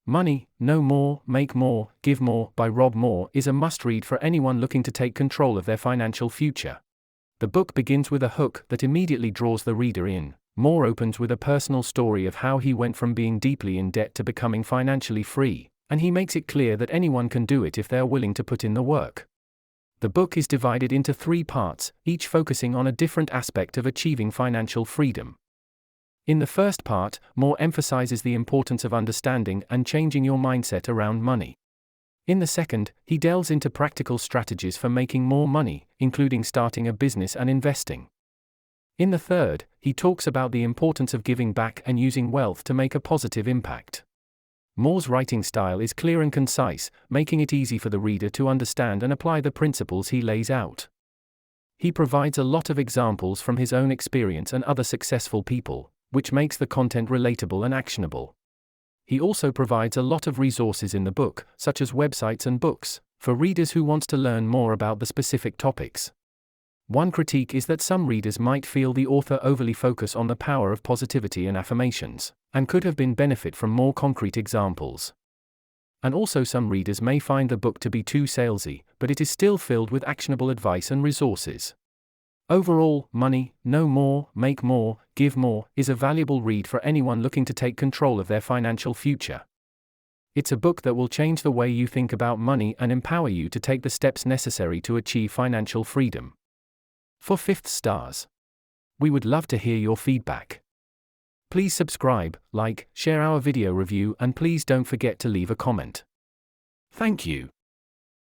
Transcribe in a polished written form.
Money, Know More, Make More, Give More by Rob Moore is a must-read for anyone looking to take control of their financial future. The book begins with a hook that immediately draws the reader in. Moore opens with a personal story of how he went from being deeply in debt to becoming financially free, and he makes it clear that anyone can do it if they are willing to put in the work. The book is divided into 3 parts, each focusing on a different aspect of achieving financial freedom. In the first part, Moore emphasizes the importance of understanding and changing your mindset around money. In the second, he delves into practical strategies for making more money, including starting a business and investing. In the third, he talks about the importance of giving back and using wealth to make a positive impact. Moore's writing style is clear and concise, making it easy for the reader to understand and apply the principles he lays out. He provides a lot of examples from his own experience and other successful people, which makes the content relatable and actionable. He also provides a lot of resources in the book, such as websites and books, for readers who want to learn more about the specific topics. One critique is that some readers might feel the author overly focus on the power of positivity and affirmations, and could have been benefit from more concrete examples. And also some readers may find the book to be too salesy, but it is still filled with actionable advice and resources. Overall, Money, Know More, Make More, Give More is a valuable read for anyone looking to take control of their financial future. It's a book that will change the way you think about money and empower you to take the steps necessary to achieve financial freedom. For 5 stars. We would love to hear your feedback. Please subscribe, like, share our video review, and please don't forget to leave a comment. Thank you.